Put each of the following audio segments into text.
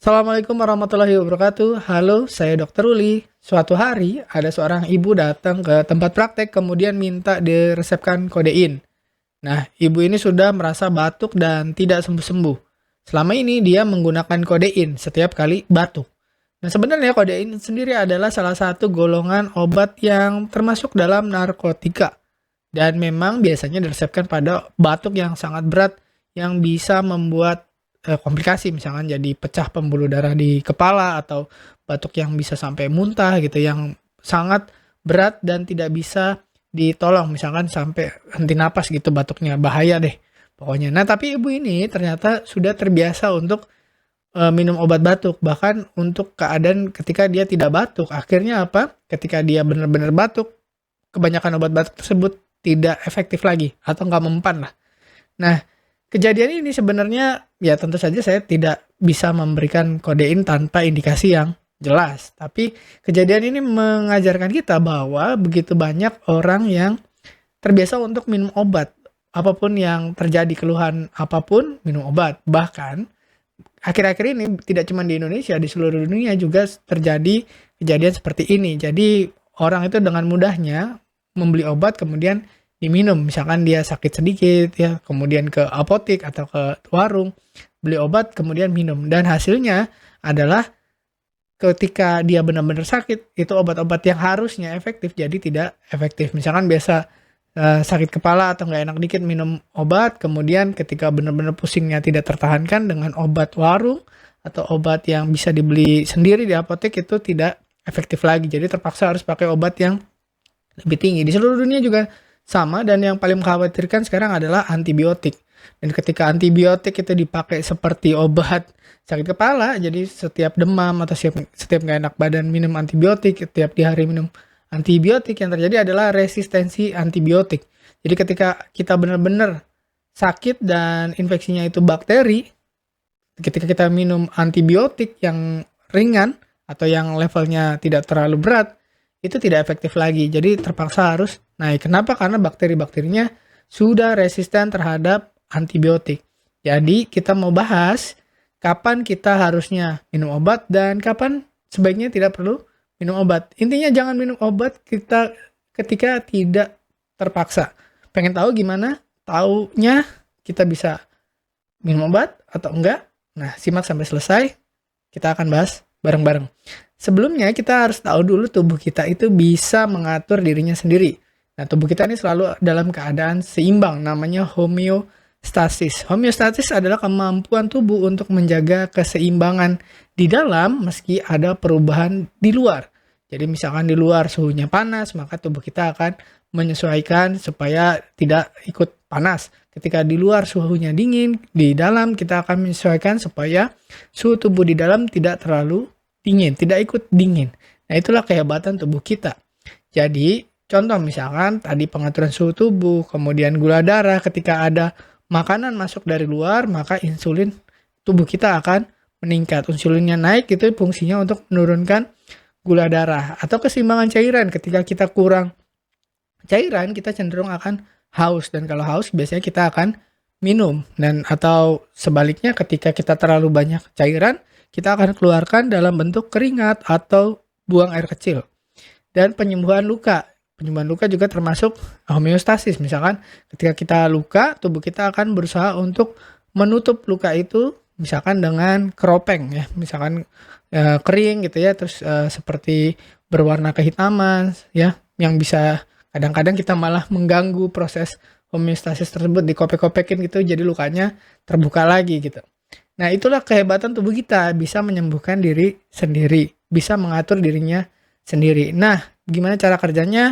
Assalamualaikum warahmatullahi wabarakatuh. Halo, saya Dokter Uli. Suatu hari, ada seorang ibu datang ke tempat praktek kemudian minta diresepkan kodein. Nah, ibu ini sudah merasa batuk dan tidak sembuh-sembuh. Selama ini dia menggunakan kodein setiap kali batuk. Nah, sebenarnya kodein sendiri adalah salah satu golongan obat yang termasuk dalam narkotika. Dan memang biasanya diresepkan pada batuk yang sangat berat yang bisa membuat komplikasi, misalkan jadi pecah pembuluh darah di kepala atau batuk yang bisa sampai muntah gitu, yang sangat berat dan tidak bisa ditolong, misalkan sampai henti napas gitu batuknya, bahaya deh pokoknya. Nah, tapi ibu ini ternyata sudah terbiasa untuk minum obat batuk, bahkan untuk keadaan ketika dia tidak batuk. Akhirnya apa? Ketika dia benar-benar batuk, kebanyakan obat batuk tersebut tidak efektif lagi atau nggak mempan lah. Nah, kejadian ini sebenarnya ya tentu saja saya tidak bisa memberikan kodein tanpa indikasi yang jelas. Tapi kejadian ini mengajarkan kita bahwa begitu banyak orang yang terbiasa untuk minum obat. Apapun yang terjadi, keluhan apapun, minum obat. Bahkan akhir-akhir ini tidak cuma di Indonesia, di seluruh dunia juga terjadi kejadian seperti ini. Jadi orang itu dengan mudahnya membeli obat kemudian diminum. Misalkan dia sakit sedikit ya, kemudian ke apotek atau ke warung beli obat kemudian minum, dan hasilnya adalah ketika dia benar-benar sakit itu obat-obat yang harusnya efektif jadi tidak efektif. Misalkan biasa sakit kepala atau nggak enak dikit minum obat, kemudian ketika benar-benar pusingnya tidak tertahankan dengan obat warung atau obat yang bisa dibeli sendiri di apotek itu tidak efektif lagi. Jadi terpaksa harus pakai obat yang lebih tinggi. Di seluruh dunia juga sama, dan yang paling mengkhawatirkan sekarang adalah antibiotik. Dan ketika antibiotik itu dipakai seperti obat sakit kepala, jadi setiap demam atau setiap nggak enak badan minum antibiotik, setiap di hari minum antibiotik, yang terjadi adalah resistensi antibiotik. Jadi ketika kita benar-benar sakit dan infeksinya itu bakteri, ketika kita minum antibiotik yang ringan atau yang levelnya tidak terlalu berat, itu tidak efektif lagi. Jadi terpaksa harus naik. Kenapa? Karena bakteri-bakterinya sudah resisten terhadap antibiotik. Jadi kita mau bahas kapan kita harusnya minum obat dan kapan sebaiknya tidak perlu minum obat. Intinya jangan minum obat kita ketika tidak terpaksa. Pengen tahu gimana taunya kita bisa minum obat atau enggak? Nah, simak sampai selesai. Kita akan bahas bareng-bareng. Sebelumnya kita harus tahu dulu tubuh kita itu bisa mengatur dirinya sendiri. Nah, tubuh kita ini selalu dalam keadaan seimbang, namanya homeostasis. Homeostasis adalah kemampuan tubuh untuk menjaga keseimbangan di dalam meski ada perubahan di luar. Jadi misalkan di luar suhunya panas, maka tubuh kita akan menyesuaikan supaya tidak ikut panas. Ketika di luar suhunya dingin, di dalam kita akan menyesuaikan supaya suhu tubuh di dalam tidak terlalu dingin, tidak ikut dingin. Nah, itulah kehebatan tubuh kita. Jadi, contoh misalkan tadi pengaturan suhu tubuh, kemudian gula darah, ketika ada makanan masuk dari luar, maka insulin tubuh kita akan meningkat. Insulinnya naik, itu fungsinya untuk menurunkan gula darah. Atau keseimbangan cairan, ketika kita kurang cairan, kita cenderung akan haus. Dan kalau haus, biasanya kita akan minum. Dan atau sebaliknya, ketika kita terlalu banyak cairan, kita akan keluarkan dalam bentuk keringat atau buang air kecil. Dan penyembuhan luka. Penyembuhan luka juga termasuk homeostasis. Misalkan ketika kita luka, tubuh kita akan berusaha untuk menutup luka itu, misalkan dengan keropeng ya. Misalkan kering gitu ya, terus seperti berwarna kehitaman ya, yang bisa kadang-kadang kita malah mengganggu proses homeostasis tersebut, dikopek-kopekin gitu, jadi lukanya terbuka lagi gitu. Nah, itulah kehebatan tubuh kita, bisa menyembuhkan diri sendiri, bisa mengatur dirinya sendiri. Nah, gimana cara kerjanya?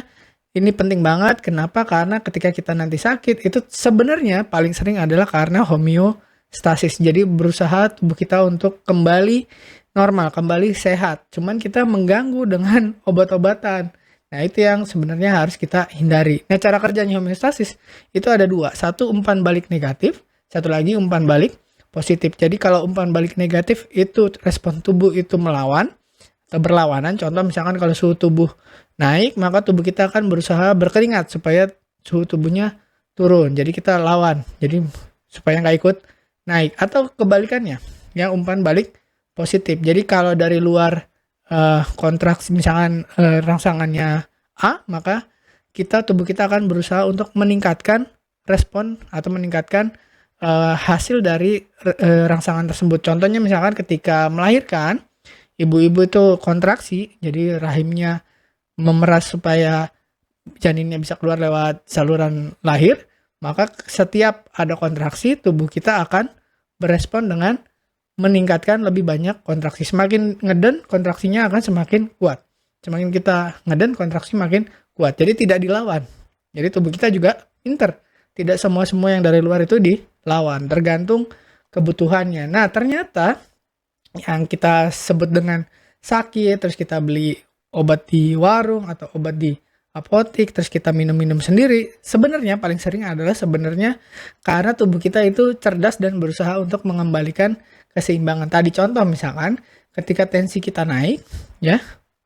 Ini penting banget. Kenapa? Karena ketika kita nanti sakit, itu sebenarnya paling sering adalah karena homeostasis. Jadi berusaha tubuh kita untuk kembali normal, kembali sehat. Cuman kita mengganggu dengan obat-obatan. Nah, itu yang sebenarnya harus kita hindari. Nah, cara kerjanya homeostasis itu ada dua. Satu, umpan balik negatif. Satu lagi, umpan balik positif. Jadi kalau umpan balik negatif itu respon tubuh itu melawan atau berlawanan. Contoh misalkan kalau suhu tubuh naik, maka tubuh kita akan berusaha berkeringat supaya suhu tubuhnya turun. Jadi kita lawan. Jadi supaya nggak ikut naik. Atau kebalikannya, yang umpan balik positif. Jadi kalau dari luar kontraksi misalkan rangsangannya A, maka tubuh kita akan berusaha untuk meningkatkan respon atau meningkatkan hasil dari rangsangan tersebut. Contohnya misalkan ketika melahirkan, ibu-ibu itu kontraksi, jadi rahimnya memeras supaya janinnya bisa keluar lewat saluran lahir, maka setiap ada kontraksi, tubuh kita akan berespon dengan meningkatkan lebih banyak kontraksi. Semakin ngeden, kontraksinya akan semakin kuat. Semakin kita ngeden, kontraksi makin kuat. Jadi tidak dilawan. Jadi tubuh kita juga pinter. Tidak semua yang dari luar itu dilawan. Tergantung kebutuhannya. Nah, ternyata yang kita sebut dengan sakit, terus kita beli obat di warung atau obat di apotik, terus kita minum-minum sendiri, sebenarnya paling sering adalah sebenarnya karena tubuh kita itu cerdas dan berusaha untuk mengembalikan keseimbangan. Tadi contoh misalkan ketika tensi kita naik, ya,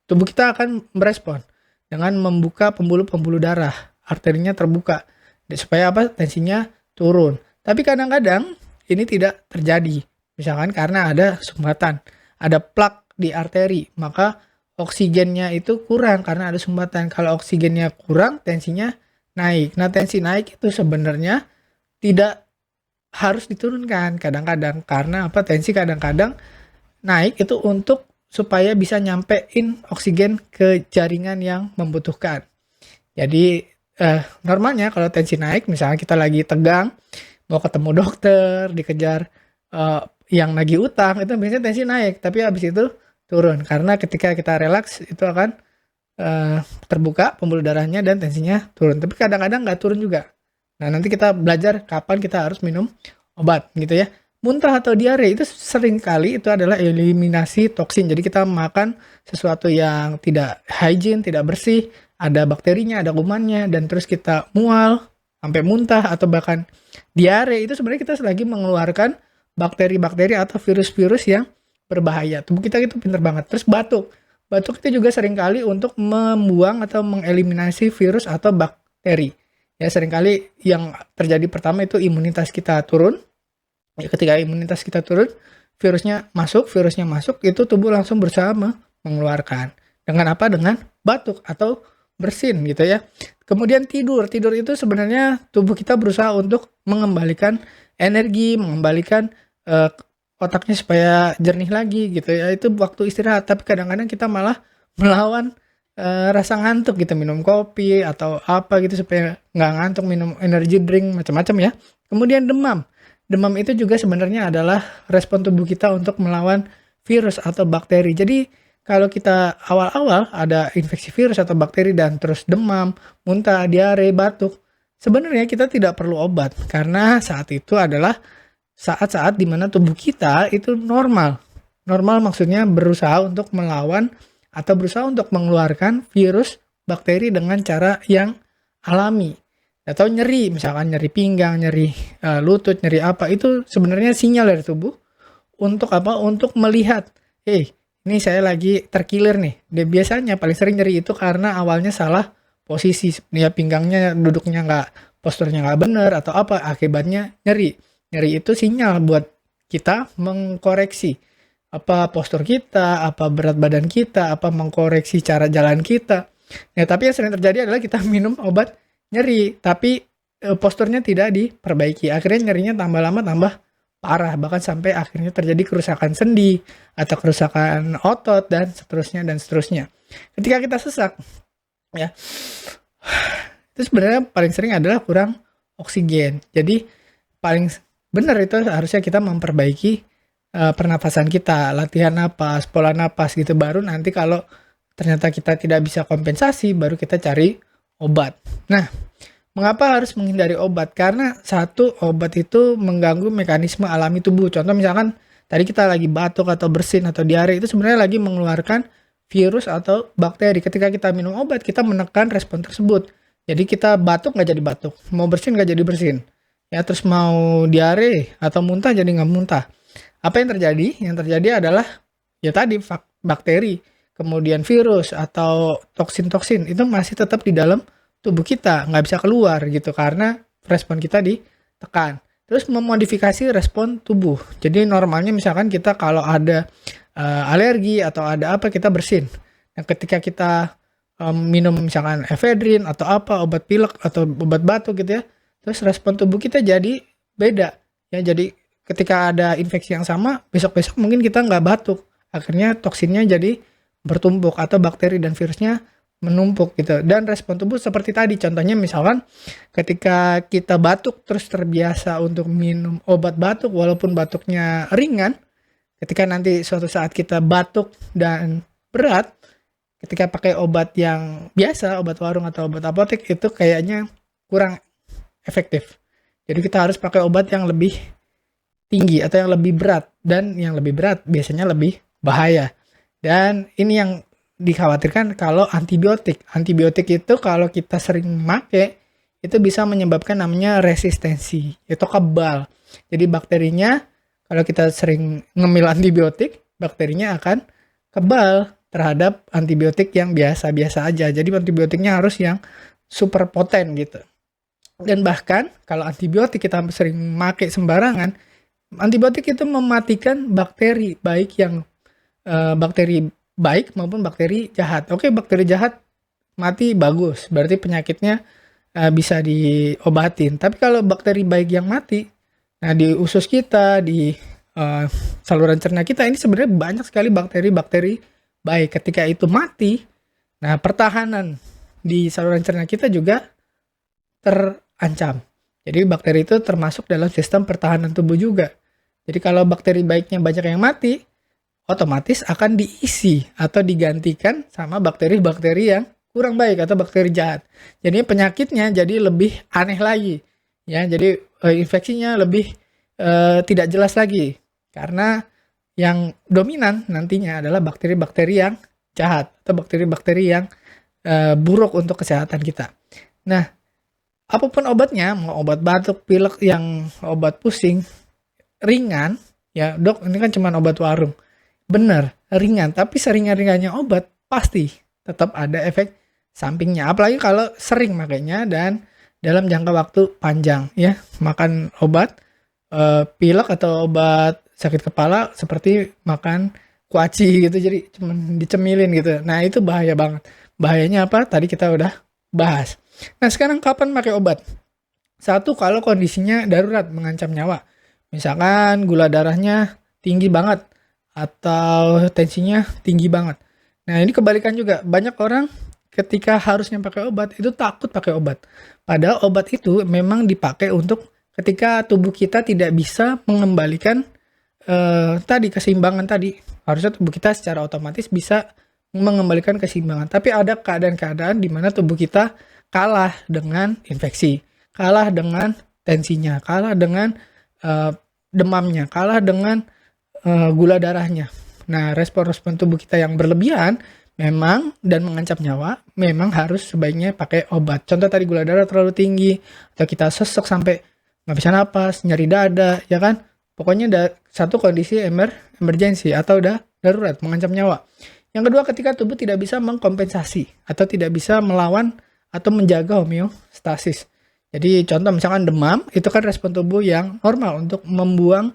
tubuh kita akan merespon dengan membuka pembuluh-pembuluh darah, arterinya terbuka supaya apa? Tensinya turun. Tapi kadang-kadang ini tidak terjadi. Misalkan karena ada sumbatan, ada plak di arteri, maka oksigennya itu kurang karena ada sumbatan. Kalau oksigennya kurang, tensinya naik. Nah, tensi naik itu sebenarnya tidak harus diturunkan kadang-kadang. Karena apa? Tensi kadang-kadang naik itu untuk supaya bisa nyampein oksigen ke jaringan yang membutuhkan. Jadi normalnya kalau tensi naik, misalnya kita lagi tegang, mau ketemu dokter, dikejar yang nagih utang, itu biasanya tensi naik. Tapi habis itu turun karena ketika kita relaks itu akan terbuka pembuluh darahnya dan tensinya turun. Tapi kadang-kadang nggak turun juga. Nah, nanti kita belajar kapan kita harus minum obat gitu ya. Muntah atau diare itu sering kali itu adalah eliminasi toksin. Jadi kita makan sesuatu yang tidak hygiene, tidak bersih, ada bakterinya, ada kumannya, dan terus kita mual sampai muntah atau bahkan diare, itu sebenarnya kita lagi mengeluarkan bakteri-bakteri atau virus-virus yang berbahaya. Tubuh kita itu pinter banget. Terus batuk. Batuk itu juga seringkali untuk membuang atau mengeliminasi virus atau bakteri. Ya, seringkali yang terjadi pertama itu imunitas kita turun. Ya, ketika imunitas kita turun, virusnya masuk, itu tubuh langsung berusaha mengeluarkan. Dengan apa? Dengan batuk atau bersin gitu ya. Kemudian tidur. Tidur itu sebenarnya tubuh kita berusaha untuk mengembalikan energi, mengembalikan otaknya supaya jernih lagi gitu ya. Itu waktu istirahat. Tapi kadang-kadang kita malah melawan rasa ngantuk gitu, minum kopi atau apa gitu supaya nggak ngantuk, minum energy drink macam-macam ya. Kemudian demam. Demam itu juga sebenarnya adalah respon tubuh kita untuk melawan virus atau bakteri. Jadi kalau kita awal-awal ada infeksi virus atau bakteri dan terus demam, muntah, diare, batuk, sebenarnya kita tidak perlu obat karena saat itu adalah saat-saat di mana tubuh kita itu normal. Normal maksudnya berusaha untuk melawan atau berusaha untuk mengeluarkan virus, bakteri dengan cara yang alami. Atau nyeri, misalkan nyeri pinggang, nyeri lutut, nyeri apa, itu sebenarnya sinyal dari tubuh untuk apa? Untuk melihat, ini saya lagi terkilir nih. Dia biasanya paling sering nyeri itu karena awalnya salah posisi. Ya, pinggangnya duduknya posturnya nggak benar atau apa, akibatnya nyeri. Nyeri itu sinyal buat kita mengkoreksi apa postur kita, apa berat badan kita, apa mengkoreksi cara jalan kita. Ya, tapi yang sering terjadi adalah kita minum obat nyeri, tapi posturnya tidak diperbaiki. Akhirnya nyerinya tambah lama tambah parah, bahkan sampai akhirnya terjadi kerusakan sendi atau kerusakan otot dan seterusnya. Ketika kita sesak, ya, itu sebenarnya paling sering adalah kurang oksigen. Jadi paling benar itu harusnya kita memperbaiki pernafasan kita, latihan napas, pola napas gitu. Baru nanti kalau ternyata kita tidak bisa kompensasi, baru kita cari obat. Nah, mengapa harus menghindari obat? Karena satu, obat itu mengganggu mekanisme alami tubuh. Contoh misalkan tadi kita lagi batuk atau bersin atau diare, itu sebenarnya lagi mengeluarkan virus atau bakteri. Ketika kita minum obat, kita menekan respon tersebut. Jadi kita batuk nggak jadi batuk, mau bersin nggak jadi bersin. Ya, terus mau diare atau muntah jadi nggak muntah. Apa yang terjadi? Yang terjadi adalah ya tadi bakteri, kemudian virus atau toksin-toksin itu masih tetap di dalam tubuh kita, nggak bisa keluar gitu karena respon kita ditekan. terus memodifikasi respon tubuh. Jadi normalnya misalkan kita kalau ada alergi atau ada apa kita bersin. Nah, ketika kita minum misalkan efedrin atau apa, obat pilek atau obat batuk gitu ya, terus respon tubuh kita jadi beda. Ya, jadi ketika ada infeksi yang sama, besok-besok mungkin kita nggak batuk. Akhirnya toksinnya jadi bertumpuk atau bakteri dan virusnya menumpuk gitu. Dan respon tubuh seperti tadi, contohnya misalkan ketika kita batuk terus terbiasa untuk minum obat batuk walaupun batuknya ringan, ketika nanti suatu saat kita batuk dan berat, ketika pakai obat yang biasa, obat warung atau obat apotek itu kayaknya kurang efektif. Jadi kita harus pakai obat yang lebih tinggi atau yang lebih berat, dan yang lebih berat biasanya lebih bahaya. Dan ini yang dikhawatirkan kalau antibiotik. Antibiotik itu kalau kita sering make itu bisa menyebabkan namanya resistensi, itu kebal. Jadi bakterinya kalau kita sering ngemil antibiotik, bakterinya akan kebal terhadap antibiotik yang biasa-biasa aja. Jadi antibiotiknya harus yang super poten gitu. Dan bahkan kalau antibiotik kita sering make sembarangan, antibiotik itu mematikan bakteri, baik yang bakteri baik maupun bakteri jahat. Oke, bakteri jahat mati bagus, berarti penyakitnya bisa diobatin. Tapi kalau bakteri baik yang mati, nah di usus kita, di saluran cerna kita ini sebenarnya banyak sekali bakteri-bakteri baik. Ketika itu mati, nah pertahanan di saluran cerna kita juga terancam. Jadi bakteri itu termasuk dalam sistem pertahanan tubuh juga. Jadi kalau bakteri baiknya banyak yang mati, otomatis akan diisi atau digantikan sama bakteri-bakteri yang kurang baik atau bakteri jahat. Jadi penyakitnya jadi lebih aneh lagi. Ya, jadi infeksinya lebih tidak jelas lagi. Karena yang dominan nantinya adalah bakteri-bakteri yang jahat atau bakteri-bakteri yang buruk untuk kesehatan kita. Nah, apapun obatnya, mau obat batuk, pilek, yang obat pusing, ringan, ya dok ini kan cuma obat warung. Bener, ringan, tapi seringan-ringannya obat pasti tetap ada efek sampingnya. Apalagi kalau sering makanya dan dalam jangka waktu panjang ya. Makan obat pilek atau obat sakit kepala seperti makan kuaci gitu, jadi cuman dicemilin gitu. Nah itu bahaya banget. Bahayanya apa? Tadi kita udah bahas. Nah sekarang kapan pakai obat? Satu, kalau kondisinya darurat mengancam nyawa. Misalkan gula darahnya tinggi banget atau tensinya tinggi banget. Nah ini kebalikan juga. Banyak orang ketika harusnya pakai obat itu takut pakai obat. Padahal obat itu memang dipakai untuk ketika tubuh kita tidak bisa mengembalikan tadi keseimbangan tadi. Harusnya tubuh kita secara otomatis bisa mengembalikan keseimbangan. Tapi ada keadaan-keadaan di mana tubuh kita kalah dengan infeksi, kalah dengan tensinya, kalah dengan demamnya, kalah dengan gula darahnya. Nah, respon-respon tubuh kita yang berlebihan memang dan mengancam nyawa, memang harus sebaiknya pakai obat. Contoh tadi gula darah terlalu tinggi, atau kita sesek sampai nggak bisa napas, nyari dada, ya kan? Pokoknya satu kondisi emergency atau udah darurat, mengancam nyawa. Yang kedua, ketika tubuh tidak bisa mengkompensasi atau tidak bisa melawan atau menjaga homeostasis. Jadi contoh misalkan demam, itu kan respon tubuh yang normal untuk membuang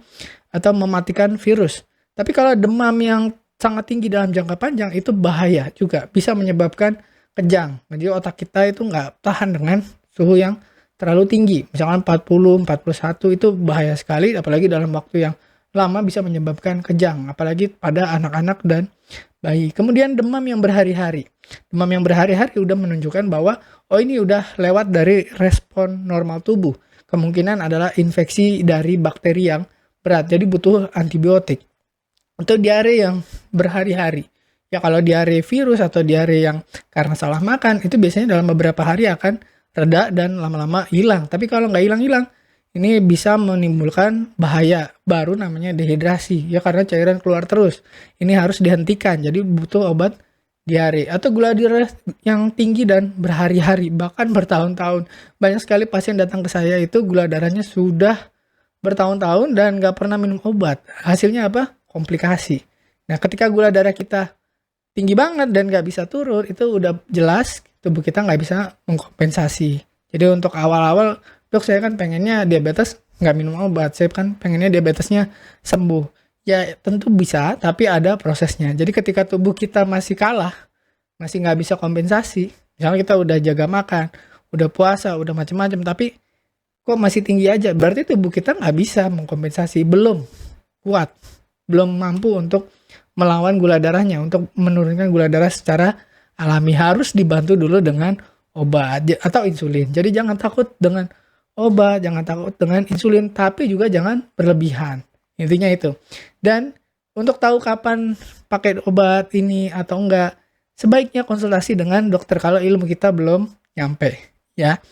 atau mematikan virus. Tapi kalau demam yang sangat tinggi dalam jangka panjang, itu bahaya juga. Bisa menyebabkan kejang. Jadi otak kita itu nggak tahan dengan suhu yang terlalu tinggi. Misalkan 40, 41 itu bahaya sekali. Apalagi dalam waktu yang lama bisa menyebabkan kejang. Apalagi pada anak-anak dan bayi. Kemudian demam yang berhari-hari. Demam yang berhari-hari udah menunjukkan bahwa ini udah lewat dari respon normal tubuh. Kemungkinan adalah infeksi dari bakteri yang berat. Jadi butuh antibiotik. Untuk diare yang berhari-hari. Ya kalau diare virus atau diare yang karena salah makan, itu biasanya dalam beberapa hari akan reda dan lama-lama hilang. Tapi kalau nggak hilang-hilang, ini bisa menimbulkan bahaya baru namanya dehidrasi. Ya karena cairan keluar terus. Ini harus dihentikan. Jadi butuh obat diare atau gula darah yang tinggi dan berhari-hari, bahkan bertahun-tahun. Banyak sekali pasien datang ke saya itu gula darahnya sudah bertahun-tahun dan nggak pernah minum obat. Hasilnya apa? Komplikasi. Nah ketika gula darah kita tinggi banget dan nggak bisa turun, itu udah jelas tubuh kita nggak bisa mengkompensasi. Jadi untuk awal-awal, dok saya kan pengennya diabetes nggak minum obat, saya kan pengennya diabetesnya sembuh. Ya tentu bisa, tapi ada prosesnya. Jadi ketika tubuh kita masih kalah, masih nggak bisa kompensasi, misalnya kita udah jaga makan, udah puasa, udah macam-macam, tapi kok masih tinggi aja, berarti tubuh kita nggak bisa mengkompensasi, belum kuat, belum mampu untuk melawan gula darahnya, untuk menurunkan gula darah secara alami. Harus dibantu dulu dengan obat atau insulin. Jadi jangan takut dengan obat, jangan takut dengan insulin, tapi juga jangan berlebihan. Intinya itu. Dan untuk tahu kapan pakai obat ini atau enggak, sebaiknya konsultasi dengan dokter kalau ilmu kita belum nyampe, ya.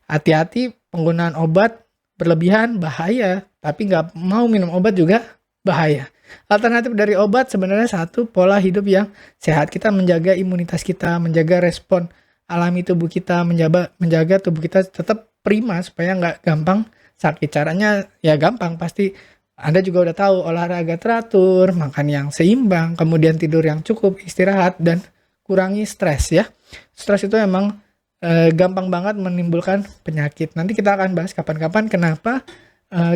Hati-hati penggunaan obat berlebihan bahaya, tapi nggak mau minum obat juga bahaya. Alternatif dari obat sebenarnya satu, pola hidup yang sehat. Kita menjaga imunitas kita, menjaga respon alami tubuh kita, menjaga tubuh kita tetap prima supaya nggak gampang sakit. Caranya ya gampang, pasti Anda juga udah tahu, olahraga teratur, makan yang seimbang, kemudian tidur yang cukup, istirahat, dan kurangi stres ya. Stres itu emang gampang banget menimbulkan penyakit. Nanti kita akan bahas kapan-kapan kenapa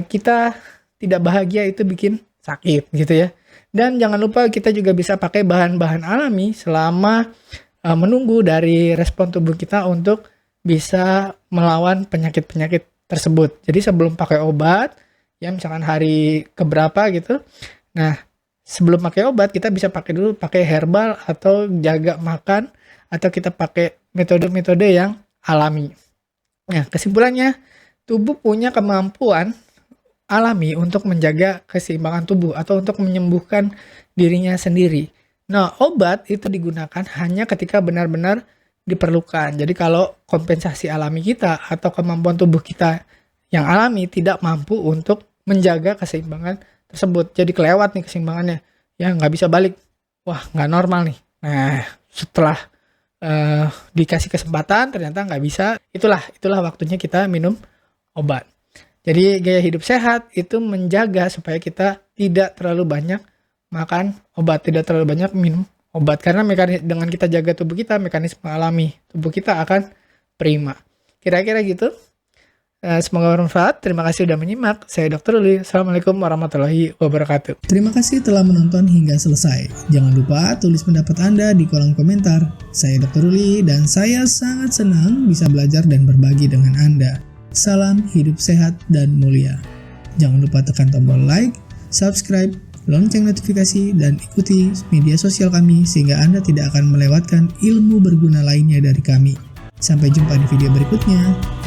kita tidak bahagia itu bikin sakit gitu ya. Dan jangan lupa kita juga bisa pakai bahan-bahan alami selama menunggu dari respon tubuh kita untuk bisa melawan penyakit-penyakit tersebut. Jadi sebelum pakai obat, ya misalkan hari keberapa gitu, nah sebelum pakai obat kita bisa pakai herbal atau jaga makan, atau kita pakai metode-metode yang alami. Nah, kesimpulannya, tubuh punya kemampuan alami untuk menjaga keseimbangan tubuh atau untuk menyembuhkan dirinya sendiri. Nah, obat itu digunakan hanya ketika benar-benar diperlukan. Jadi kalau kompensasi alami kita atau kemampuan tubuh kita yang alami tidak mampu untuk menjaga keseimbangan tersebut. Jadi kelewat nih keseimbangannya. Ya, nggak bisa balik. Wah, nggak normal nih. Nah, setelah dikasih kesempatan ternyata nggak bisa, itulah waktunya kita minum obat. Jadi gaya hidup sehat itu menjaga supaya kita tidak terlalu banyak makan obat, tidak terlalu banyak minum obat, karena dengan kita jaga tubuh kita, mekanisme alami tubuh kita akan prima. Kira-kira gitu. Semoga bermanfaat. Terima kasih sudah menyimak. Saya Dr. Uli. Assalamualaikum warahmatullahi wabarakatuh. Terima kasih telah menonton hingga selesai. Jangan lupa tulis pendapat Anda di kolom komentar. Saya Dr. Uli dan saya sangat senang bisa belajar dan berbagi dengan Anda. Salam hidup sehat dan mulia. Jangan lupa tekan tombol like, subscribe, lonceng notifikasi, dan ikuti media sosial kami sehingga Anda tidak akan melewatkan ilmu berguna lainnya dari kami. Sampai jumpa di video berikutnya.